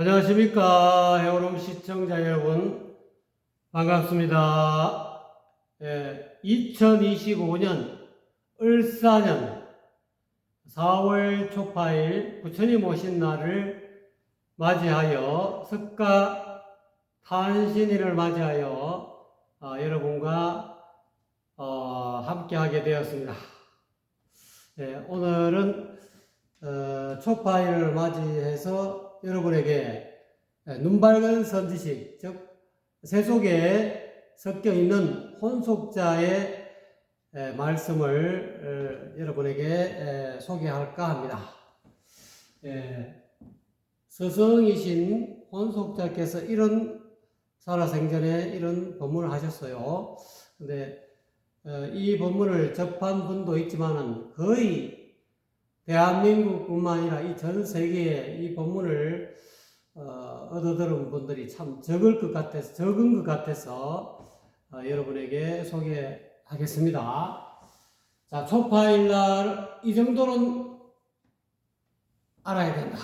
안녕하십니까. 해오름 시청자 여러분. 반갑습니다. 2025년 을사년 4월 초파일 부처님 오신 날을 맞이하여 석가 탄신일을 맞이하여 여러분과 함께하게 되었습니다. 오늘은 초파일을 맞이해서 여러분에게 눈밝은 선지식, 즉 세속에 섞여 있는 혼속자의 말씀을 여러분에게 소개할까 합니다. 스승이신 혼속자께서 이런 살아생전에 이런 법문을 하셨어요. 근데 이 법문을 접한 분도 있지만은 거의 대한민국뿐만 아니라 이 전 세계에 이 법문을 얻어들은 분들이 참 적은 것 같아서 여러분에게 소개하겠습니다. 자, 초파일날 이 정도는 알아야 된다.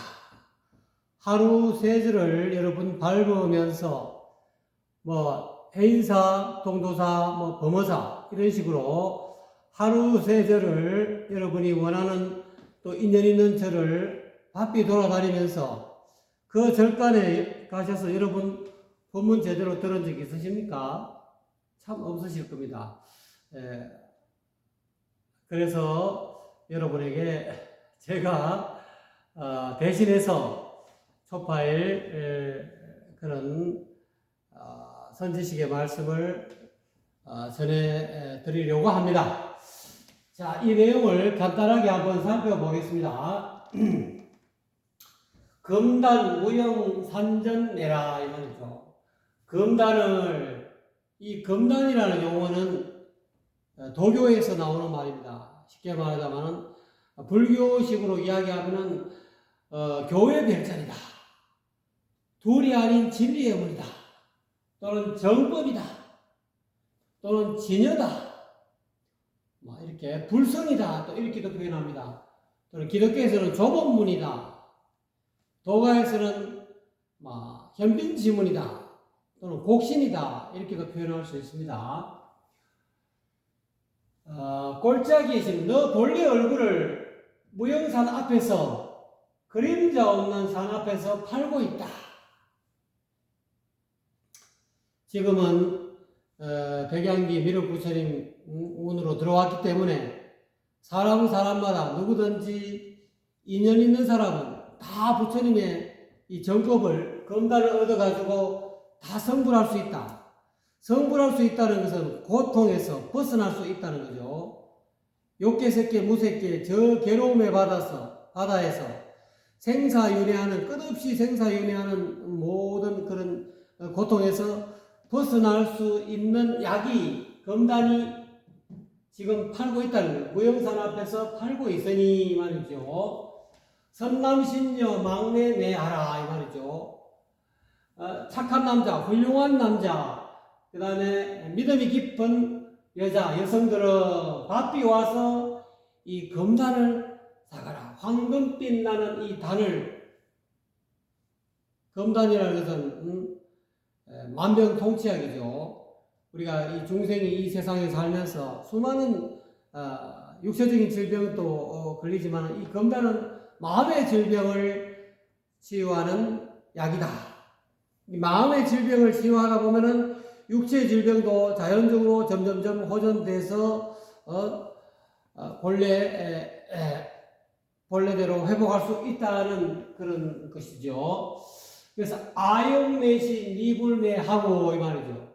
하루 세절을 여러분 밟으면서 해인사, 동도사, 범어사 이런 식으로 하루 세절을 여러분이 원하는 또 인연 있는 절을 바삐 돌아다니면서 그 절간에 가셔서 여러분 법문 제대로 들은 적 있으십니까? 참 없으실 겁니다. 그래서 여러분에게 제가 대신해서 초파일 그런 선지식의 말씀을 전해 드리려고 합니다. 자, 이 내용을 간단하게 한번 살펴보겠습니다. 금단 무형 산전내라 이 말이죠. 이 금단이라는 용어는 도교에서 나오는 말입니다. 쉽게 말하자면 불교식으로 이야기하면은 교회 별자리다, 둘이 아닌 진리의 문이다, 또는 정법이다, 또는 진여다, 이렇게 불성이다, 또 이렇게도 표현합니다. 또는 기독교에서는 좁은 문이다, 도가에서는 현빈지문이다, 또는 곡신이다, 이렇게도 표현할 수 있습니다. 골짜기에 지금 너 본래 얼굴을 무형산 앞에서, 그림자 없는 산 앞에서 팔고 있다. 지금은 백양기 미륵부처님 운으로 들어왔기 때문에 사람마다 누구든지 인연 있는 사람은 다 부처님의 이 정법을, 금단을 얻어가지고 다 성불할 수 있다. 성불할 수 있다는 것은 고통에서 벗어날 수 있다는 거죠. 욕계색계 무색계 저 괴로움의 바다에서 끝없이 생사윤회하는 모든 그런 고통에서 벗어날 수 있는 약이, 금단이 지금 팔고 있다는 거예요. 무형산 앞에서 팔고 있으니 말이죠. 선남신녀 막내 내하라 이 말이죠. 착한 남자, 훌륭한 남자, 그 다음에 믿음이 깊은 여성들은 바삐 와서 이 금단을 사가라. 황금빛 나는 이 단을, 금단이라는 것은 만병통치약이죠. 우리가 이 중생이 이 세상에 살면서 수많은 육체적인 질병도 걸리지만 이 금단은 마음의 질병을 치유하는 약이다. 이 마음의 질병을 치유하다 보면은 육체의 질병도 자연적으로 점점점 호전돼서 본래대로 회복할 수 있다는 그런 것이죠. 그래서 아용내시 니불내하고 이 말이죠.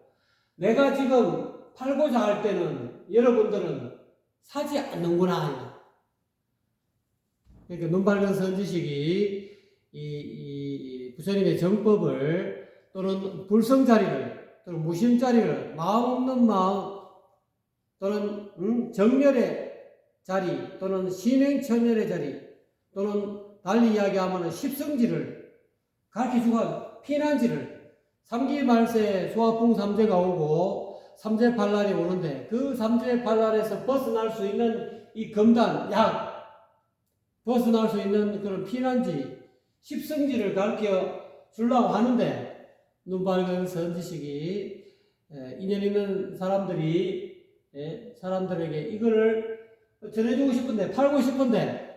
내가 지금 팔고자 할 때는 여러분들은 사지 않는구나. 그러니까 눈밝은 선지식이 이 부처님의 정법을, 또는 불성자리를, 또는 무심자리를, 마음 없는 마음, 또는 정멸의 자리, 또는 신행천멸의 자리, 또는 달리 이야기하면 십성지를 가르쳐주고 피난지를, 삼기말세 소화풍 삼재가 오고 삼재팔날이 오는데 그 삼재팔날에서 벗어날 수 있는 이 금단, 약, 벗어날 수 있는 그런 피난지, 십성지를 가르쳐 주려고 하는데 눈 밝은 선지식이 인연 있는 사람들이 사람들에게 이거를 전해주고 싶은데 팔고 싶은데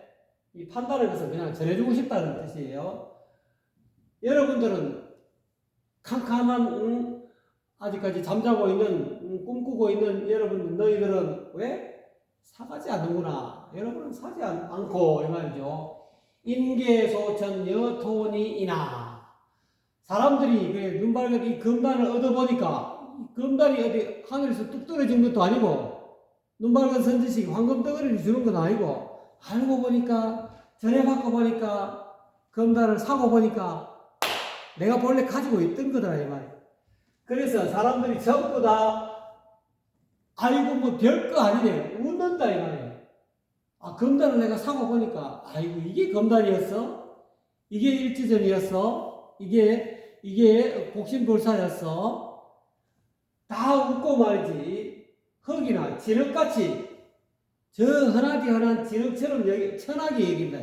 이 판단을 해서 그냥 전해주고 싶다는 뜻이에요. 여러분들은 캄캄한 아직까지 잠자고 있는 꿈꾸고 있는 여러분 너희들은 왜 사가지 않는구나. 여러분은 사지 않고 이 말이죠. 인계소천 여토니이나 사람들이 그 눈 밝은 이 금단을 얻어보니까 금단이 어디 하늘에서 뚝 떨어진 것도 아니고 눈 밝은 선지식이 황금 덩어리를 주는 건 아니고 알고 보니까 전해받고 보니까 금단을 사고 보니까 내가 본래 가지고 있던 거더라 이 말이야. 그래서 사람들이 전부 다 아이고 뭐 별거 아니네 웃는다 이 말이야. 아 금단을 내가 사고 보니까 아이고 이게 금단이었어? 이게 일지전이었어? 이게 곡신불사였어? 다 웃고 말이지. 흙이나 진흙같이 저 흔하디 흔한 진흙처럼 천하게 여긴다.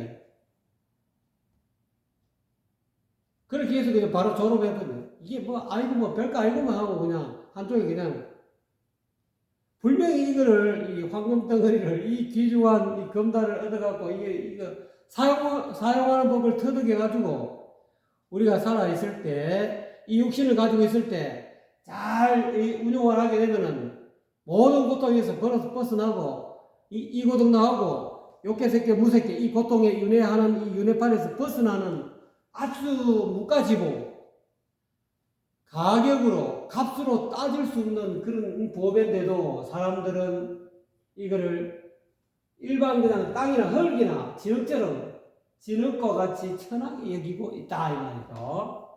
그렇게 해서 그냥 바로 졸업했거든요. 이게 뭐 아이고 뭐 별거 아니고만 하고 그냥 한쪽에 그냥 분명히 이거를 이 황금 덩어리를 이 귀중한 이 금단을 얻어갖고 이거 사용하는 법을 터득해 가지고 우리가 살아 있을 때 이 육신을 가지고 있을 때 잘 운용을 하게 되면은 모든 고통에서 벗어나고 이 고통 나오고 욕계 새끼 무새끼 이 고통에 윤회하는 이 윤회판에서 벗어나는 아주 무가지고 가격으로 값으로 따질 수 없는 그런 법인데도 사람들은 이거를 일반 그냥 땅이나 흙이나 진흙처럼 진흙과 같이 천하게 여기고 있다 이 말이죠.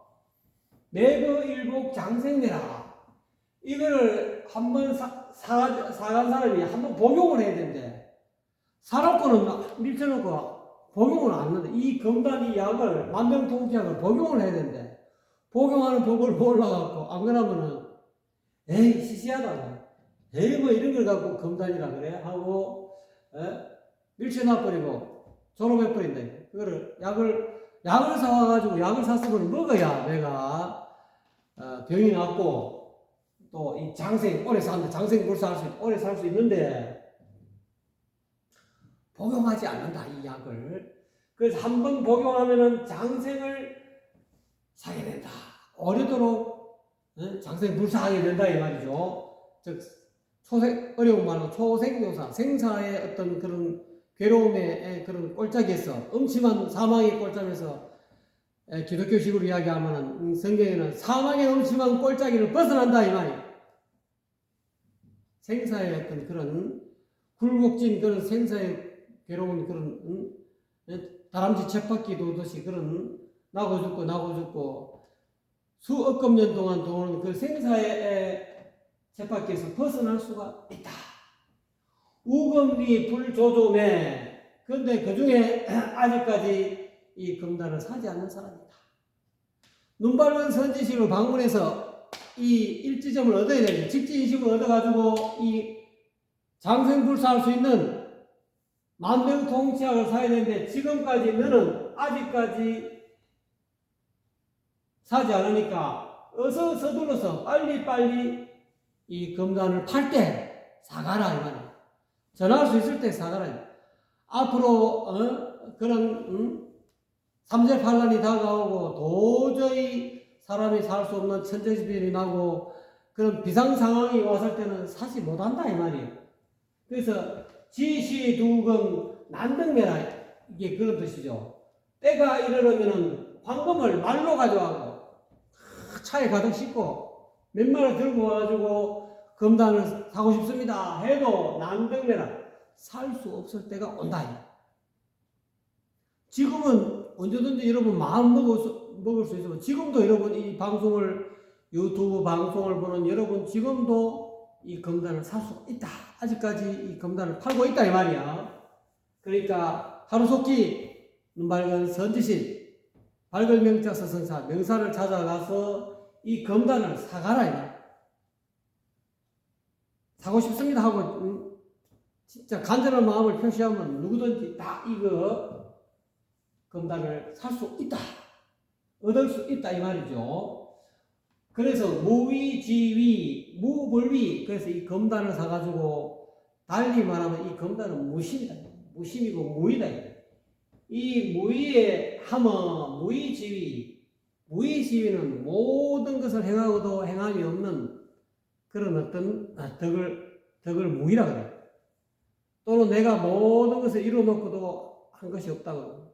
내그 일복 장생내라. 이거를 한번 사간 사람이 한번 복용을 해야 되는데 사람거는 밀쳐놓고 복용을 안 하는데 이 금단 이 약을 만병통치약을 복용을 해야 되는데 복용하는 법을 몰라갖고 안 그러면은 에이 시시하다 에이 뭐 이런 걸 갖고 금단이라 그래 하고 밀쳐놔버리고 졸업해버린다. 그거를 약을 사와가지고 약을 샀으면 먹어야 내가 병이 낫고 또 이 장생 오래 사는데 장생불사할 수 있고 오래 살 수 있는데 복용하지 않는다 이 약을. 그래서 한번 복용하면은 장생을 사게 된다. 오래도록 장생불사하게 된다 이 말이죠. 즉 어려운 말로 초생교사 생사의 어떤 그런 괴로움의 그런 꼴짝에서 음침한 사망의 꼴짝에서 기독교식으로 이야기하면은 성경에는 사망의 음침한 꼴짜기를 벗어난다 이 말이에요. 생사의 어떤 그런 굴곡진 그런 생사의 괴로운 그런 다람쥐 쳇바퀴 도듯이 그런 나고 죽고 수억억 년 동안 도는 그 생사의 쳇바퀴에서 벗어날 수가 있다. 우금리 불조조매. 그런데 그 중에 아직까지 이 금단을 사지 않는 사람이다. 눈 밝은 선지식을 방문해서 이 일지점을 얻어야 되죠. 직지인식을 얻어가지고 이 장생불사할 수 있는 만병통치약을 사야 되는데 지금까지 너는 아직까지 사지 않으니까 어서 서둘러서 빨리 이 금단을 팔 때 사가라 이 말이야. 전할 수 있을 때 사가라. 앞으로 그런 삼재판란이 다가오고 도저히 사람이 살 수 없는 천재지변이 나고 그런 비상상황이 왔을 때는 사지 못한다 이 말이에요. 그래서 지시두금 난등매라 이게 그런 뜻이죠. 때가 이르려면 황금을 말로 가져가고 차에 가득 싣고 몇 마리 들고 와가지고 금단을 사고 싶습니다 해도 난등매라 살 수 없을 때가 온다. 지금은 언제든지 여러분 마음 먹을 수 있으면 지금도 여러분 이 방송을 유튜브 방송을 보는 여러분 지금도 이 금단을 살 수 있다. 아직까지 이 금단을 팔고 있다 이 말이야. 그러니까 하루속히 눈 밝은 선지신 밝을 명자 서성사 명사를 찾아가서 이 금단을 사가라 이 말이야. 사고 싶습니다 하고 진짜 간절한 마음을 표시하면 누구든지 다 이거 금단을 살 수 있다. 얻을 수 있다 이 말이죠. 그래서 무위지위, 무불위. 그래서 이 검단을 사가지고 달리 말하면 이 검단은 무심이다. 무심이고 무위다. 이 무위의 함은 무위지위. 무위지위는 모든 것을 행하고도 행함이 없는 그런 어떤 덕을 무위라고 해요. 또는 내가 모든 것을 이루어놓고도 한 것이 없다고.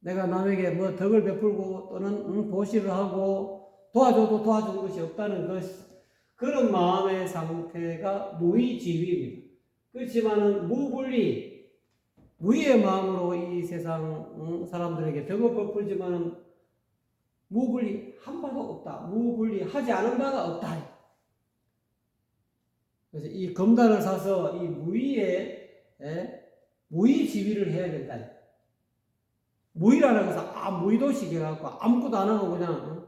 내가 남에게 뭐 덕을 베풀고 또는 보시를 하고 도와줘도 도와준 것이 없다는 것, 그런 마음의 상태가 무위지위입니다. 그렇지만은 무불리, 무위의 마음으로 이 세상 사람들에게 덕을 베풀지만은 무불리 한 바도 없다. 무불리 하지 않은 바가 없다. 그래서 이 검단을 사서 이 무위지위를 해야 된다. 무위라는 것은 무위도식 해갖고 아무것도 안 하고 그냥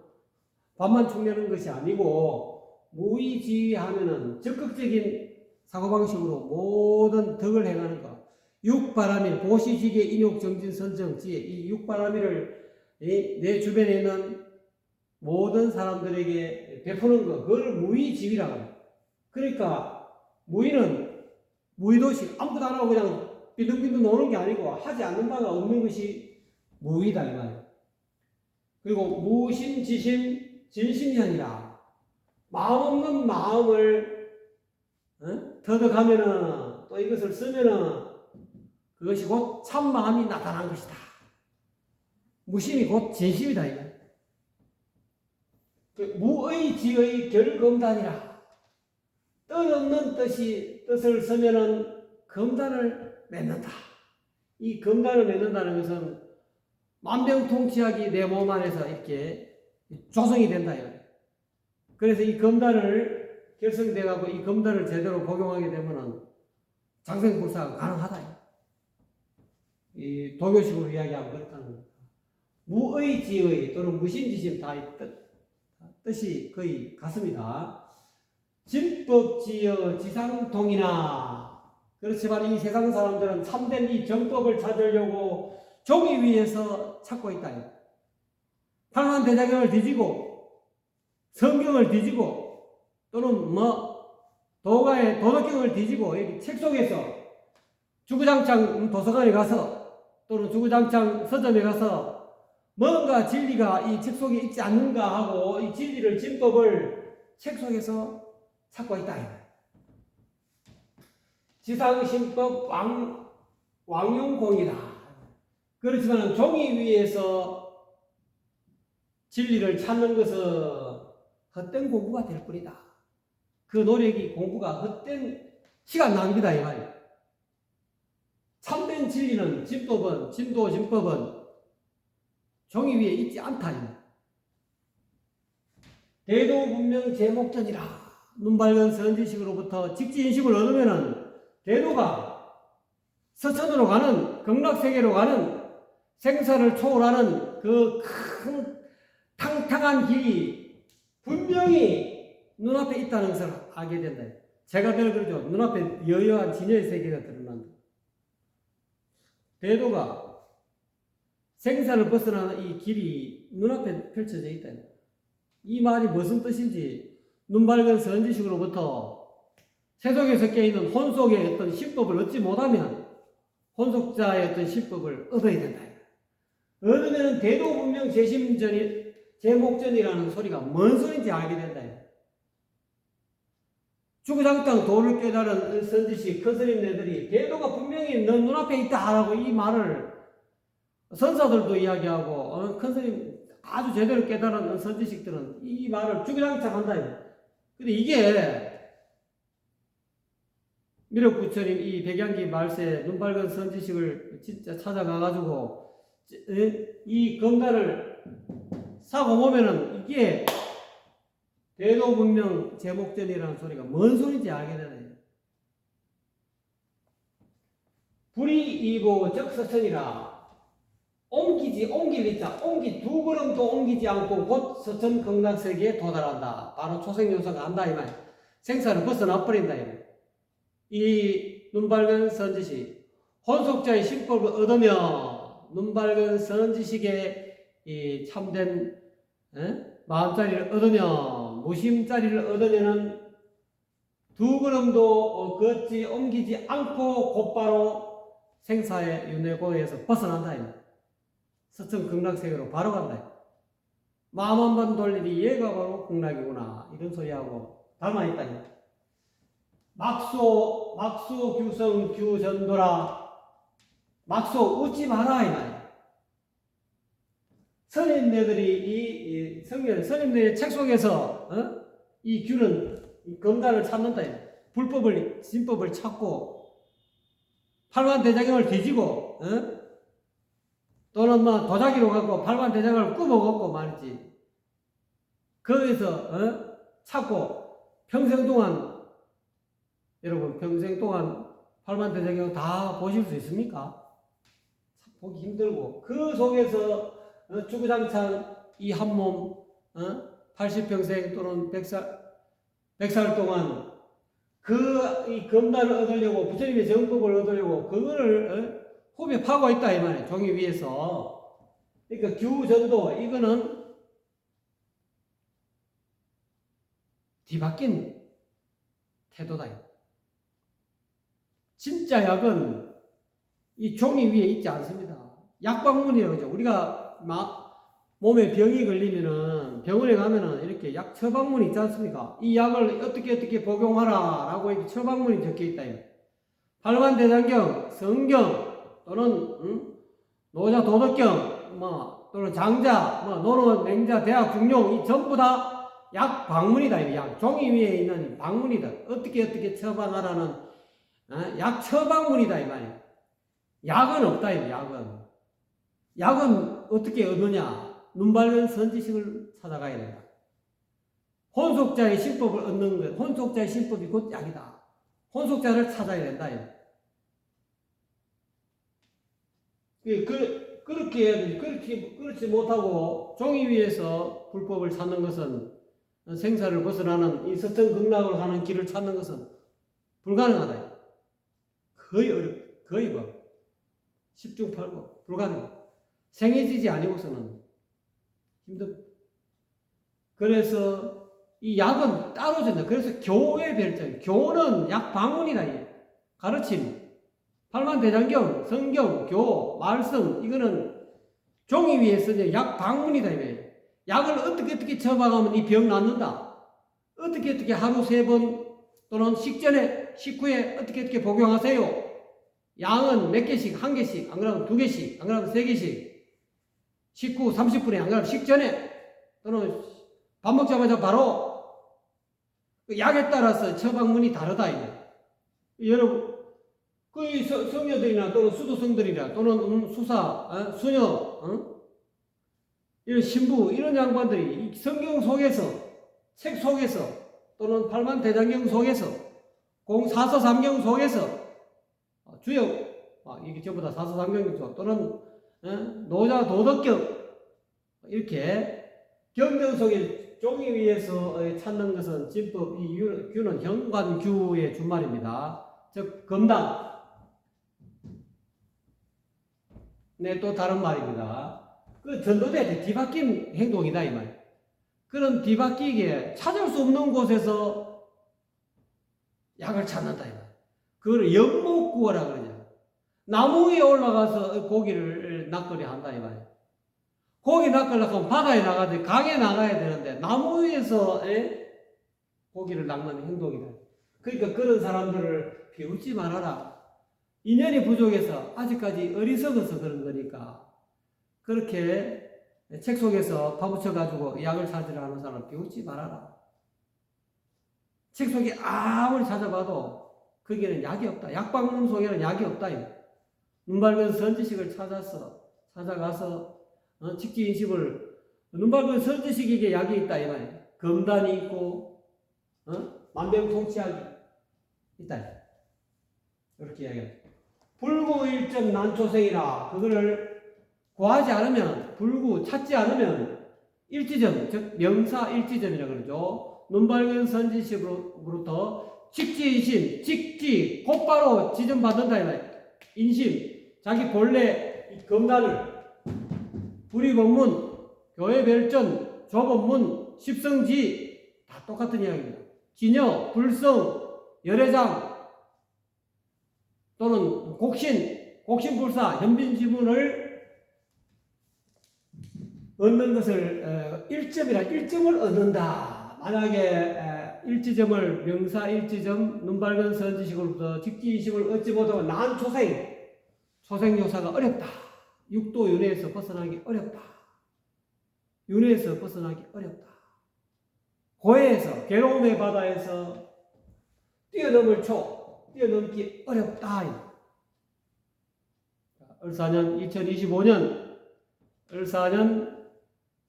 밥만 축내는 것이 아니고, 무위지위 하면은 적극적인 사고방식으로 모든 덕을 행하는 것. 육바라밀, 보시지계, 인욕, 정진, 선정, 지혜. 이 육바라밀을 내 주변에 있는 모든 사람들에게 베푸는 것. 그걸 무위지위라고 합니다. 그러니까 무위는 무위도식 아무것도 안 하고 그냥 빈둥빈둥 노는 게 아니고 하지 않는 바가 없는 것이 무위다 이 말이에요. 그리고 무심지심 진심이 마음 없는 마음을 터득하면은 또 이것을 쓰면은 그것이 곧 참마음이 나타난 것이다. 무심이 곧 진심이다 이거. 무의지의 결검단이라. 뜻없는 뜻을 쓰면은 검단을 맺는다. 이 검단을 맺는다는 것은 만병통치약이 내 몸 안에서 이렇게 조성이 된다. 그래서 이 검단을 결성돼가고 이 검단을 제대로 복용하게 되면은 장생불사가 가능하다. 이 도교식으로 이야기하면 그렇다는 겁니다. 무의지의 또는 무심지심 다 뜻이 거의 같습니다. 진법지어 지상통이나. 그렇지만 이 세상 사람들은 참된 이 정법을 찾으려고 종이 위에서 찾고 있다. 판관대장경을 뒤지고 성경을 뒤지고 또는 도가의 도덕경을 뒤지고 여기 책 속에서 주구장창 도서관에 가서 또는 주구장창 서점에 가서 뭔가 진리가 이 책 속에 있지 않는가 하고 이 진리를 진법을 책 속에서 찾고 있다. 지상신법 왕용공이다. 그렇지만 종이 위에서 진리를 찾는 것은 헛된 공부가 될 뿐이다. 그 노력이 공부가 헛된 시간 낭비다 이 말이야. 참된 진리는 진법은 진도진법은 종이 위에 있지 않다. 대도분명 제목전이라. 눈 밝은 선지식으로부터 직지인식을 얻으면은 대도가 서천으로 가는 극락세계로 가는 생사를 초월하는 그 큰 탕탕한 길이 분명히 눈앞에 있다는 것을 알게 된다. 제가 늘 그러죠. 눈앞에 여여한 진여의 세계가 드러난다. 대도가 생사를 벗어나는 이 길이 눈앞에 펼쳐져 있다. 이 말이 무슨 뜻인지 눈 밝은 선지식으로부터 세속에서 깨있는 혼속의 어떤 신법을 얻지 못하면 혼속자의 어떤 신법을 얻어야 된다. 얻으면 대도분명 제목전이라는 소리가 뭔 소리인지 알게 된다. 주구장창 도를 깨달은 선지식 큰 스님네들이 대도가 분명히 너 눈앞에 있다 라고 이 말을 선사들도 이야기하고 큰 스님 아주 제대로 깨달은 선지식들은 이 말을 주구장창 한다. 근데 이게 미륵부처님 이 백양기 말세 눈 밝은 선지식을 진짜 찾아가가지고 이 검단을 사고 보면은 이게 대도분명 제목전이라는 소리가 뭔 소리인지 알게 되네요. 불이이고 적서천이라. 옮기 두 걸음도 옮기지 않고 곧 서천 극락세계에 도달한다. 바로 초생요소가 한다 이 말. 생사를 벗어나 버린다 이 말. 이 눈밝은 선지식 혼속자의 신법을 얻으며 눈밝은 선지식의 이 참된 마음자리를 얻으면 무심자리를 얻으면은 두 걸음도 걷지 옮기지 않고 곧바로 생사의 윤회고에서 벗어난다. 서천 극락세계로 바로 간다. 마음 한 번 돌리니 얘가 바로 극락이구나. 이런 소리하고 닮아있다. 막소 규성 규전도라. 막소 웃지 마라 이 말이야. 스님네들이 스님네의 책 속에서 이 규는 이 검단을 찾는다. 불법을 진법을 찾고 팔만대장경을 뒤지고 또는 뭐 도자기로 갖고 팔만대장경을 꾸며갖고 말이지. 거기서 찾고 평생 동안 여러분 평생 동안 팔만대장경 다 보실 수 있습니까? 보기 힘들고 그 속에서 주구장창 이 한 몸 80평생 또는 100살 동안 이 검단을 얻으려고 부처님의 정법을 얻으려고 그거를 호흡에 파고 있다 이 말이에요. 종이 위에서. 그러니까 규전도 이거는 뒤바뀐 태도다. 진짜 약은 이 종이 위에 있지 않습니다. 약방문이라고 그러죠. 우리가 몸에 병이 걸리면은 병원에 가면은 이렇게 약 처방문이 있지 않습니까? 이 약을 어떻게 복용하라 라고 이렇게 처방문이 적혀 있다. 팔만대장경, 성경 또는 노자 도덕경 또는 장자 노론 맹자 대학 중용 이 전부 다 약 방문이다. 약 종이 위에 있는 방문이다. 어떻게 처방하라는 약 처방문이다 이 말이야. 약은 없다 이 약은 어떻게 얻느냐? 눈 밝은 선지식을 찾아가야 된다. 혼속자의 신법을 얻는 것, 혼속자의 신법이 곧 약이다. 혼속자를 찾아야 된다. 그렇게 해야 되지. 그렇지 못하고 종이 위에서 불법을 찾는 것은 생사를 벗어나는 이 서천 극락으로 가는 길을 찾는 것은 불가능하다. 거의 어렵다. 거의 뭐 10중 8구 불가능하다. 생애지지 아니고서는 힘듭니다. 그래서 이 약은 따로 준다. 그래서 교의 별장. 교는 약 방문이다. 가르침. 팔만대장경, 성경, 교, 말씀 이거는 종이 위에 쓰는 약 방문이다. 약을 어떻게 처방하면 이 병 낫는다. 어떻게 하루 3번 또는 식전에 식후에 어떻게 복용하세요. 양은 몇 개씩, 1개씩, 안 그러면 2개씩, 안 그러면 3개씩. 식후 30분에, 안 그러면 식전에, 또는 밥 먹자마자 바로 약에 따라서 처방문이 다르다. 여러분, 그 성녀들이나 또는 수도성들이나 또는 수사, 수녀, 이런 신부, 이런 양반들이 성경 속에서, 책 속에서, 또는 팔만대장경 속에서, 사서삼경 속에서, 주역, 이게 전부 다 사서삼경이죠. 또는 노자 도덕경, 이렇게 경전 속에 종이 위에서 찾는 것은 진법, 이 규는 현관규의 준말입니다. 즉, 검단. 네, 또 다른 말입니다. 그 전도대 뒤바뀐 행동이다 이 말. 그런 뒤바뀌게 찾을 수 없는 곳에서 약을 찾는다 이 말. 그걸 연목구어라 그러죠. 나무 위에 올라가서 고기를 낚으려 한다 이 말. 고기 낚으려고 하면 바다에 나가야 강에 나가야 되는데 나무 위에서 고기를 낚는 행동이다. 그러니까 그런 사람들을 비웃지 말아라. 인연이 부족해서 아직까지 어리석어서 그런 거니까. 그렇게 책 속에서 파묻혀가지고 약을 찾으려 하는 사람을 비웃지 말아라. 책 속에 아무리 찾아봐도 거기에는 약이 없다. 약방문 속에는 약이 없다. 눈 밝은 선지식을 찾아가서 직지인식을 눈 밝은 선지식에게 약이 있다. 이 말이야. 검단이 있고 만병통치약이 있다. 이렇게 이야기합니다. 불구일점 난초생이라 그거를 구하지 않으면 찾지 않으면 일지점 즉 명사 일지점이라 그러죠. 눈 밝은 선지식으로부터 직지 곧바로 지점받는다 이 말이야. 인심 자기 본래 검단을 불의법문 교회 별전 좁은 문, 십성지 다 똑같은 이야기입니다. 진여, 불성, 열애장 또는 곡신불사, 현빈지문을 얻는 것을 일점이라 일점을 얻는다. 만약에 일지점을 명사 일지점 눈밝은 선지식으로부터 직지이식을 얻지 못하면 난 초생요사가 어렵다. 육도 윤회에서 벗어나기 어렵다. 윤회에서 벗어나기 어렵다. 고해에서 괴로움의 바다에서 뛰어넘기 어렵다. 을사년 2025년 을사년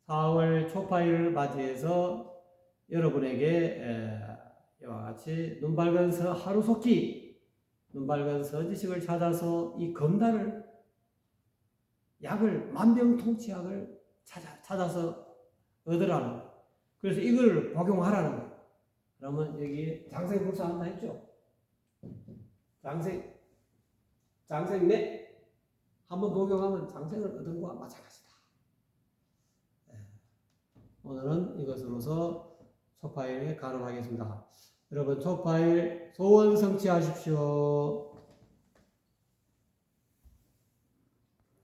4월 초파일을 맞이해서 여러분에게 이와 같이 눈밝은 서 하루속히 눈밝은 서지식을 찾아서 이 검단을 약을 만병통치약을 찾아서 얻으라는 거예요. 그래서 이걸 복용하라는 거예요. 그러면 여기 장생불사한다 했죠. 장생내 한번 복용하면 장생을 얻은 것과 마찬가지다. 오늘은 이것으로서 초파일에 가름하겠습니다. 여러분 초파일 소원 성취하십시오.